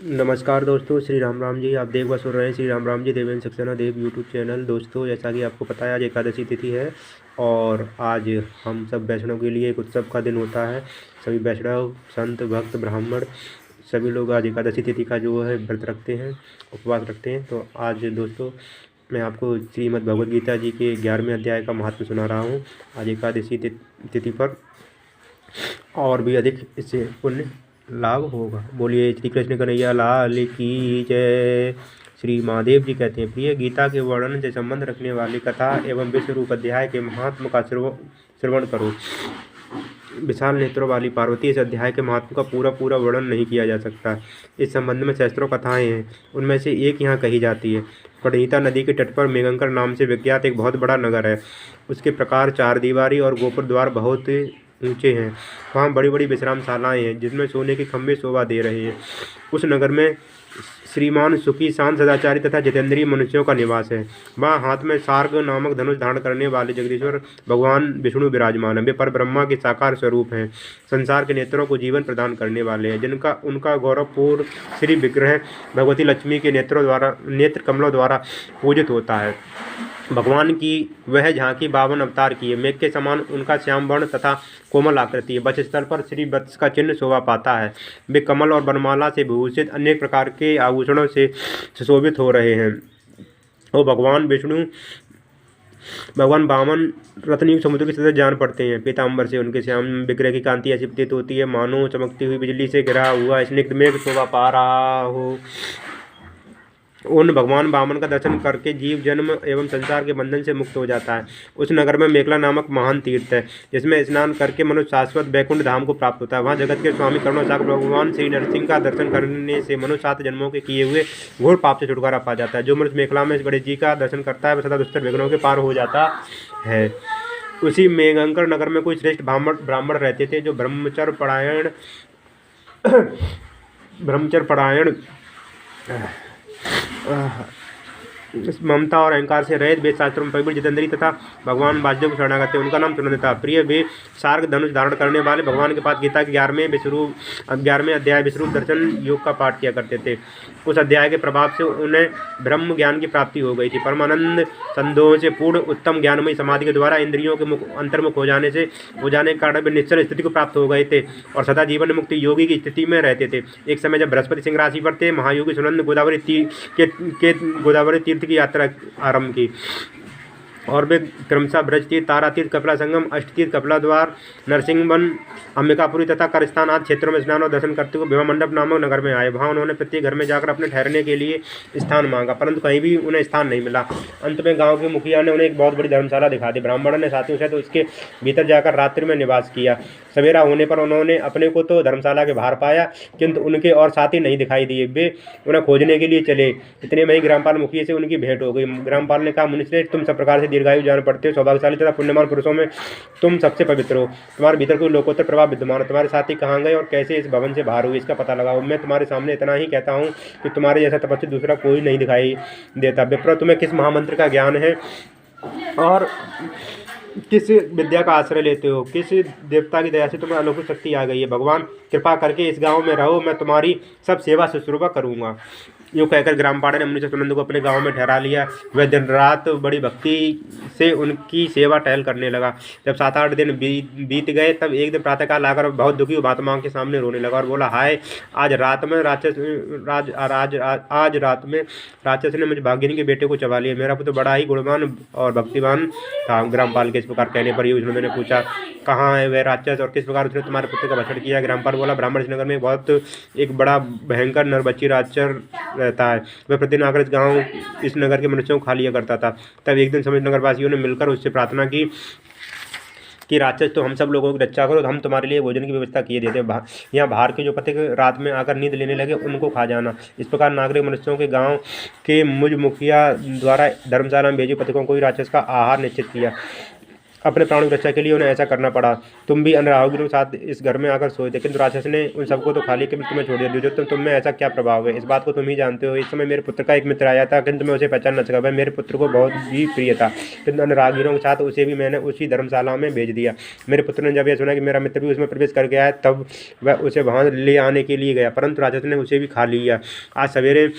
नमस्कार दोस्तों, श्री राम राम जी। आप देख व सुन रहे हैं श्री राम राम जी देवेंद्र सक्सेना देव यूट्यूब चैनल। दोस्तों, जैसा कि आपको पता है, आज एकादशी तिथि है और आज हम सब वैष्णव के लिए एक उत्सव का दिन होता है। सभी वैष्णव संत भक्त ब्राह्मण सभी लोग आज एकादशी तिथि का जो है व्रत रखते हैं, उपवास रखते हैं। तो आज दोस्तों मैं आपको श्रीमद् भगवद गीता जी के 11वें अध्याय का महत्व सुना रहा हूँ आज एकादशी तिथि पर, और भी अधिक इससे पुण्य लाभ होगा। बोलिए श्री कृष्ण कन्हैया लाल की जय। श्री महादेव जी कहते हैं, प्रिय गीता के वर्णन से संबंध रखने वाली कथा एवं विश्व रूप अध्याय के महात्म का श्रवण करो। विशाल नेत्रों वाली पार्वती, इस अध्याय के महात्म का पूरा वर्णन नहीं किया जा सकता। इस संबंध में सहस्त्रों कथाएं हैं, उनमें से एक यहाँ कही जाती है। प्रणीता नदी के तट पर मेघंकर नाम से विख्यात एक बहुत बड़ा नगर है। उसके प्रकार चार दीवारी और गोपुर द्वार बहुत ऊंचे हैं। वहाँ बड़ी बड़ी विश्रामशालाएं हैं जिनमें सोने के खंभे शोभा दे रहे हैं। उस नगर में श्रीमान सुखी, शांत, सदाचारी तथा जितेंद्रिय मनुष्यों का निवास है। वहाँ हाथ में सार्ग नामक धनुष धारण करने वाले जगदीश्वर भगवान विष्णु विराजमान है। वे पर ब्रह्मा के साकार स्वरूप हैं। संसार के नेत्रों को जीवन प्रदान करने वाले हैं, जिनका उनका गौरवपूर्ण श्री विग्रह भगवती लक्ष्मी के नेत्र कमलों द्वारा पूजित होता है। भगवान की वह झांकी 52 अवतार की है। मेघ के समान उनका श्याम वर्ण तथा कोमल आकृति है। वक्षस्थल पर श्री वत्स का चिन्ह शोभा पाता है। वे कमल और वनमाला से विभूषित अनेक प्रकार के आभूषणों से सुशोभित हो रहे हैं। वो भगवान वामन रत्नी समुद्र की सतह जान पड़ते हैं। पीताम्बर से उनके श्याम विग्रह की कांति ऐसी प्रतीत होती है मानो चमकती हुई बिजली से घिरा हुआ स्निग्ध मेघ शोभा पा रहा हो। उन भगवान वामन का दर्शन करके जीव जन्म एवं संसार के बंधन से मुक्त हो जाता है। उस नगर में मेखला नामक महान तीर्थ है, जिसमें स्नान करके मनुष्य शाश्वत बैकुंठ धाम को प्राप्त होता है। वहाँ जगत के स्वामी करुणासागर भगवान श्री नरसिंह का दर्शन करने से मनुष्य 7 जन्मों के किए हुए घोर पाप से छुटकारा पा जाता है। जो मनुष्य मेखला में गणेश जी का दर्शन करता है वह सदा दुष्टर विघ्नों के पार हो जाता है। उसी मेघंकर नगर में कोई श्रेष्ठ ब्राह्मण रहते थे, जो ब्रह्मचर्य परायण ममता और अहंकार से रहित, वेद शास्त्रों में पवित्र, जितेंद्री तथा भगवान वासुदेव को शरणागत थे। उनका नाम सुनंद था। प्रिय वे सार्ग धनुष धारण करने वाले भगवान के पास गीता के 11वें अध्याय विश्वरूप दर्शन योग का पाठ किया करते थे। उस अध्याय के प्रभाव से उन्हें ब्रह्म ज्ञान की प्राप्ति हो गई थी। परमानंद संदेह से पूर्ण उत्तम ज्ञानमयी समाधि के द्वारा इंद्रियों के अंतर्मुख हो जाने के कारण वे निश्चल स्थिति को प्राप्त हो गए थे और सदा जीवन मुक्ति योगी की स्थिति में रहते थे। एक समय जब बृहस्पति सिंह राशि पर थे, महायोगी सुनंद गोदावरी तीर्थ की यात्रा आरंभ की और वे क्रमशः ब्रज तीर्थ, तारा तीर्थ, कपिला संगम, अष्ट तीर्थ, कपिला द्वार, नरसिंह वन, अंबिकापुरी तथा करस्थान आदि क्षेत्रों में स्नान और दर्शन करते हुए विवाह मंडप नामक नगर में आए। वहाँ उन्होंने प्रत्येक घर में जाकर अपने ठहरने के लिए स्थान मांगा, परंतु कहीं भी उन्हें स्थान नहीं मिला। अंत में गांव के मुखिया ने उन्हें एक बहुत बड़ी धर्मशाला दिखा दी। ब्राह्मणों ने साथियों से तो उसके भीतर जाकर रात्रि में निवास किया। सवेरा होने पर उन्होंने अपने को तो धर्मशाला के बाहर पाया, किंतु उनके और साथी नहीं दिखाई दिए। वे उन्हें खोजने के लिए चले। इतने में ही ग्रामपाल मुखिया से उनकी भेंट हो गई। ग्रामपाल ने कहा, मुनिश्रेष्ठ, तुम सब प्रकार से दीर्घायु जान पड़ते हो, सौभाग्यशाली तथा पुण्यमान पुरुषों में तुम सबसे पवित्र हो। तुम्हारे भीतर कोई लोकोत्तर प्रभाव विद्यमान है। तुम्हारे साथी कहाँ गए और कैसे इस भवन से बाहर हुए, इसका पता लगाओ। मैं तुम्हारे सामने इतना ही कहता हूँ कि तुम्हारे जैसा तपस्वी दूसरा कोई नहीं दिखाई देता। विप्र, तुम्हें किस महामंत्र का ज्ञान है और किस विद्या का आश्रय लेते हो? किस देवता की दया से तुम्हें अलौकिक शक्ति आ गई है? भगवान कृपा करके इस गांव में रहो, मैं तुम्हारी सब सेवा शुश्रूषा करूंगा। यूँ कहकर ग्रामपाल ने मुनि सुनंद को अपने गांव में ठहरा लिया। वह दिन रात बड़ी भक्ति से उनकी सेवा टहल करने लगा। जब 7-8 दिन बीत गए, तब एक दिन प्रातःकाल आकर बहुत दुखी महात्मा के सामने रोने लगा और बोला, हाय, आज रात में राक्षस ने मुझे भागिनी के बेटे को चबा लिया। मेरा पुत्र बड़ा ही गुणवान और भक्तिवान था। ग्रामपाल के इस प्रकार कहने पर उन्होंने पूछा, कहाँ है वह राक्षस और किस प्रकार उसने तुम्हारे पुत्र का भक्षण किया? ग्रामपाल बोला, ब्राह्मण नगर में एक बड़ा भयंकर नरबच्ची राक्षस रहता है। वह प्रतिदिन आकर इस नगर के मनुष्यों को खा लिया करता था। तब एक दिन समस्त नगरवासियों ने मिलकर उससे प्रार्थना की कि राक्षस, तो हम सब लोगों की रक्षा करो, हम तुम्हारे लिए भोजन की व्यवस्था किए देते हैं। यहाँ बाहर के जो पथिक रात में आकर नींद लेने लगे उनको खा जाना। इस प्रकार नागरिक मनुष्यों के गांव के मुझ मुखिया द्वारा धर्मशाला में भेजे पथिकों को ही राक्षस का आहार निश्चित किया। अपने प्राणों की रक्षा के लिए उन्हें ऐसा करना पड़ा। तुम भी अन्य राहुगिरों के साथ इस घर में आकर सोए थे, किंतु राक्षस ने उन सबको तो खा लिया, केवल तुम्हें छोड़ दिया। दुर्योधन, तुम में ऐसा क्या प्रभाव है, इस बात को तुम ही जानते हो। इस समय मेरे पुत्र का एक मित्र आया था, किंतु मैं उसे पहचान न सका। वह मेरे पुत्र को बहुत ही प्रिय था, किंतु अन्य राहगीरों के साथ उसे भी मैंने उसी धर्मशाला में भेज दिया। मेरे पुत्र ने जब यह सुना कि मेरा मित्र भी उसमें प्रवेश कर गया है, तब वह उसे वहाँ ले आने के लिए गया, परंतु राक्षस ने उसे भी खा लिया। आज सवेरे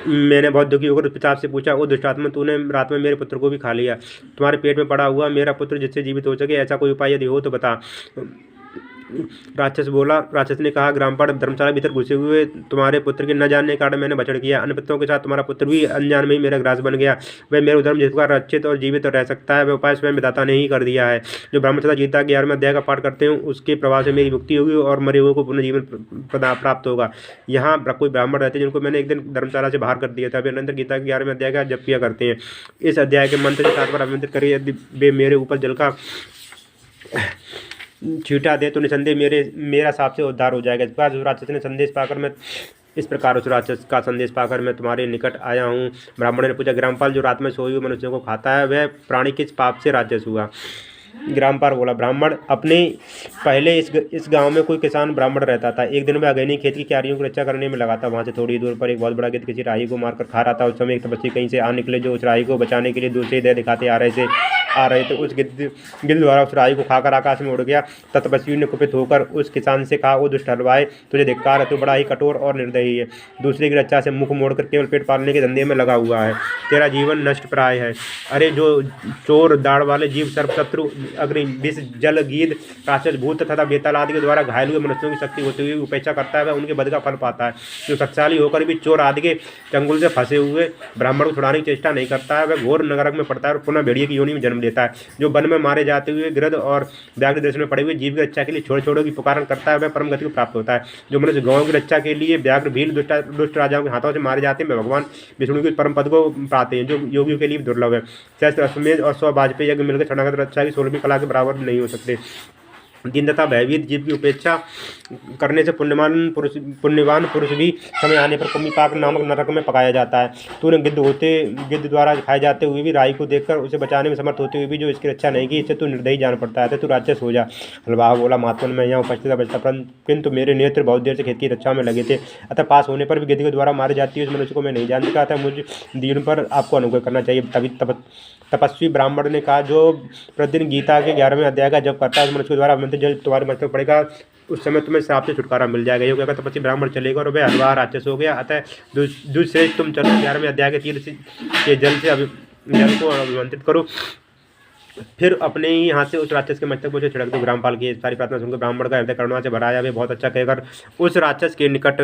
मैंने बहुत दुखी होकर उस पिता से पूछा, ओ दुष्टात्मा, तूने रात में मेरे पुत्र को भी खा लिया। तुम्हारे पेट में पड़ा हुआ मेरा पुत्र जिससे जीवित हो सके, ऐसा कोई उपाय यदि हो तो बता। राक्षस ने कहा, ग्रामपाल, धर्मशाला भीतर घुसे हुए तुम्हारे पुत्र के न जानने के कारण मैंने भक्षण किया। अन्य पुत्रों के साथ तुम्हारा पुत्र भी अनजान में ही मेरा ग्रास बन गया। वह मेरे धर्म जिसका रक्षित और जीवित रह सकता है, वह उपाय स्वयं विधाता ने ही कर दिया है। जो ब्राह्मण तथा गीता के 11वें अध्याय का पाठ करते हैं, उसके प्रभाव से मेरी मुक्ति होगी और मरे हुए को पुनः जीवन प्राप्त होगा। यहाँ कोई ब्राह्मण रहते हैं जिनको मैंने एक दिन धर्मशाला से बाहर कर दिया था, वे निरंतर गीता के 11वें अध्याय का जप किया करते हैं। इस अध्याय के मंत्र से 7 बार अभिमंत्रित करिए। यदि वे मेरे ऊपर जल का छीटा दे तो निसंदेह मेरा साप से उद्धार हो जाएगा। इस प्रकार उस राक्षस का संदेश पाकर मैं तुम्हारे निकट आया हूँ। ब्राह्मण ने पूछा, ग्रामपाल, जो रात में सोए हुए मनुष्यों को खाता है, वह प्राणी किस पाप से राक्षस हुआ। ग्रामपाल बोला, ब्राह्मण, अपने पहले इस गांव में कोई किसान ब्राह्मण रहता था। एक दिन वह अगेनी खेत की क्यारियों की रक्षा करने में लगा था। वहां से थोड़ी दूर पर एक बहुत बड़ा गिद्ध किसी राही को मारकर खा रहा था। उस समय एक तपस्वी कहीं से आ निकले, जो उस राही को बचाने के लिए दूसरी दया दिखाते आ रहे थे। उस गिद्ध द्वारा उस राही को खाकर आकाश में उड़ गया। तपस्वी ने कुपित होकर उस किसान से कहा, ओ दुष्ट हलवाई, तुझे धिक्कार है, तू बड़ा ही कठोर और निर्दयी है। दूसरे की रक्षा से मुख मोड़कर केवल पेट पालने के धंधे में लगा हुआ है। तेरा जीवन नष्ट प्राय है। अरे जो चोर, दाढ़ वाले जीव, सर्प, शत्रु, अग्नि, विष, जल, गीध, राक्षस, भूत तथा बेताल आदि के द्वारा घायल हुए मनुष्यों की शक्ति होते हुए उपेक्षा करता है, वह उनके बद का फल पाता है। जो शक्तिशाली होकर भी चोर आदि के चंगुल से फंसे हुए ब्राह्मण को छुड़ाने की चेष्टा नहीं करता है, वह घोर नरक में पड़ता है और पुनः भेड़िए की योनि में जन्म लेता है। जो वन में मारे जाते हुए गिरध और व्याघ्र देश में पड़े हुए जीव की रक्षा के लिए छोड़ छोड़ों की पुकार करता है, वह परम गति को प्राप्त होता है। जो मनुष्य गांव की रक्षा के लिए व्याघ्र, भील, दुष्ट राजाओं के हाथों से मारे जाते हैं, वे भगवान विष्णु के परम पद को पाते हैं, जो योगियों के लिए दुर्लभ है। सहस्त्र अश्वमेध और 100 वाजपेयी यज्ञ मिलकर शरणागत रक्षा की 16वीं कला के बराबर नहीं हो सकते। दीन तथा भयभीत जीव की उपेक्षा करने से पुण्यवान पुरुष भी समय आने पर कुम्मीपाक नामक नरक में पकाया जाता है। तूने गिद्ध द्वारा खाए जाते हुए भी राही को देखकर उसे बचाने में समर्थ होते हुए भी जो इसकी रक्षा नहीं की, इससे तू निर्दयी जान पड़ता है। तू राक्षस हो जा। हलवाह बोला, महात्मन, मैं यहाँ उपस्थित बचता, किंतु मेरे नेत्र बहुत देर से खेत की रक्षा में लगे थे, अतः पास होने पर भी गिद्ध के द्वारा मारे जाती है उस मनुष्य को मैं नहीं जान सका था। मुझे दीन पर आपको अनुग्रह करना चाहिए। तभी तपस्वी ब्राह्मण ने कहा, जो प्रतिदिन गीता के 11वें अध्याय का जप करता है, उस मनुष्य के द्वारा जल तुम्हारे मस्तक पड़ेगा, उस समय तुम्हें श्राप से छुटकारा मिल जाएगा। ये कहकर तपस्वी ब्राह्मण चलेगा और वह हलवा राक्षस हो गया। अतः दुष्श्रेष्ठ, तुम चलो 11वें अध्याय के तीर के जल को अभिमंत्रित करो, फिर अपने ही हाथ से उस राक्षस के मस्तक पर छिड़क दो। ग्रामपाल की सारी प्रार्थना सुनकर ब्राह्मण का हृदय करुणा से भराया। वे बहुत अच्छा कहकर उस राक्षस के निकट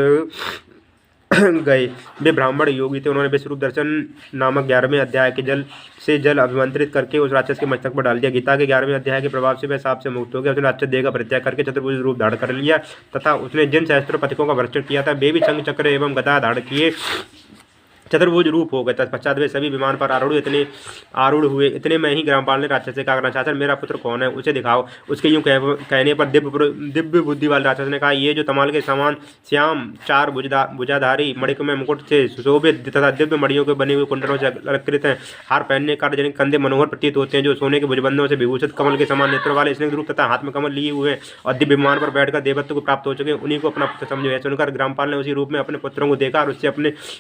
गए। वे ब्राह्मण योगी थे। उन्होंने विश्वरूप दर्शन नामक 11वें अध्याय के जल अभिमंत्रित करके उस राक्षस के मस्तक पर डाल दिया। गीता के 11वें अध्याय के प्रभाव से वह सांप से मुक्त हो गया। उसने राक्षस देह का परित्याग करके चतुर्भुज रूप धारण कर लिया तथा उसने जिन सहस्त्रों पथिकों का भक्षण किया था, वे भी शंख, चक्र एवं गदा धारण किए चतुर्भुज रूप हो गए। तत्पश्चात वे सभी विमान पर आरूढ़ हुए। इतने में ही ग्रामपाल ने राक्षस से कहा, राक्षस, मेरा पुत्र कौन है, उसे दिखाओ। उसके यूँ कहने पर दिव्य बुद्धि वाले राक्षस ने कहा, ये जो तमाल के समान श्याम, 4 भुजाधारी, मणिक में मुकुट से सुशोभित तथा दिव्य मणियों के बने हुए कुंडलों से अलंकृत हैं, हार पहनने का जिनके कंधे मनोहर प्रतीत होते हैं, जो सोने के भुजबंधों से विभूषित, कमल के समान नेत्रों वाले, स्निग्ध रूप तथा हाथ में कमल लिए हुए और दिव्य विमान पर बैठकर देवत्व को प्राप्त हो चुके हैं, उन्हीं को अपना पुत्र समझो। है सुनकर ग्रामपाल ने उसी रूप में अपने पुत्रों को देखा और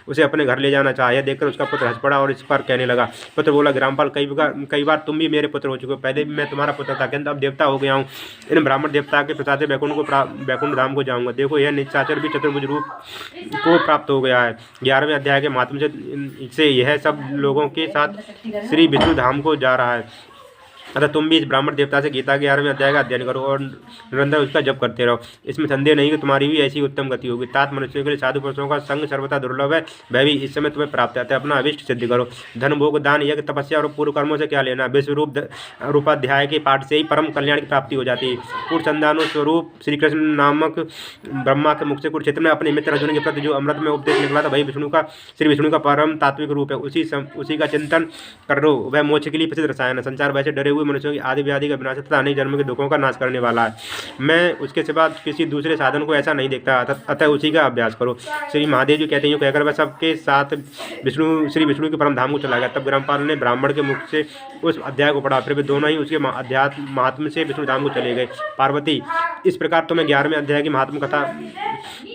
उसे अपने घर ले जाना चाहा। देखकर उसका पुत्र हंस पड़ा और इस पर कहने लगा। पुत्र बोला, ग्रामपाल, कई बार तुम भी मेरे पुत्र हो चुके हो। पहले भी मैं तुम्हारा पुत्र था, किंतु अब देवता हो गया हूँ। इन ब्राह्मण देवता के प्रसाद से वैकुंठ धाम को जाऊंगा। देखो, यह निशाचर भी चतुर्भुज रूप को प्राप्त हो गया है। 11वें अध्याय के माध्यम से यह सब लोगों के साथ श्री विष्णु धाम को जा रहा है। अतः तुम भी इस ब्राह्मण देवता से गीता के 11वें अध्याय का अध्ययन करो और निरंतर उसका जप करते रहो। इसमें संदेह नहीं कि तुम्हारी भी ऐसी उत्तम गति होगी। तात मनुष्यों के लिए साधु पुरुषों का संग सर्वथा दुर्लभ है, वह भी इस समय तुम्हें प्राप्त है। अपना अभिष्ट सिद्ध करो। धन, भोग, दान, यज्ञ, तपस्या और पूर्व कर्मों से क्या लेना। विश्व रूपाध्याय के पाठ से ही परम कल्याण की प्राप्ति हो जाती है। पूर्व संदानु स्वरूप श्री कृष्ण नामक ब्रह्मा के मुख से कुरुक्षेत्र में अपने मित्र अर्जुन के प्रति जो अमृत में उपदेश निकला था, वही श्री विष्णु का परम तात्विक रूप है। उसी का चिंतन करो, वह मोक्ष के लिए प्रसिद्ध रसायन है। संसार वैसे डरे हुए मनुष्यों की आदि व्याधि का विनाश तथा अनेक जन्म के दुखों का नाश करने वाला है। मैं उसके सिवा किसी दूसरे साधन को ऐसा नहीं देखता, अतः उसी का अभ्यास करो। श्री महादेव जी कहते हैं, कहकर वह सबके साथ श्री विष्णु के परम धाम को चला गया। तब ग्रामपाल ने ब्राह्मण के मुख से उस अध्याय को पढ़ा, फिर वे दोनों ही उसके अध्यात्म महात्म से विष्णु धाम को चले गए। पार्वती, इस प्रकार तुम्हें 11वें अध्याय की महात्म कथा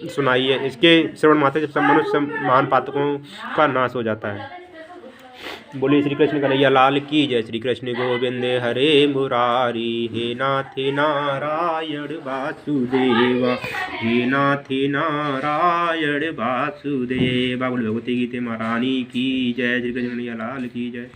सुनाई है। इसके श्रवण मात्र से सब मनुष्य महान पातकों का नाश हो जाता है। बोलिए श्री कृष्ण कन्हैया लाल की जय। श्री कृष्ण गोविंद हरे मुरारी, हे नाथ नारायण वासुदेवा, हे नाथ नारायण वासुदेवा। बोले भगवती गीता महारानी की जय। श्री कृष्ण कन्हैया लाल की जय।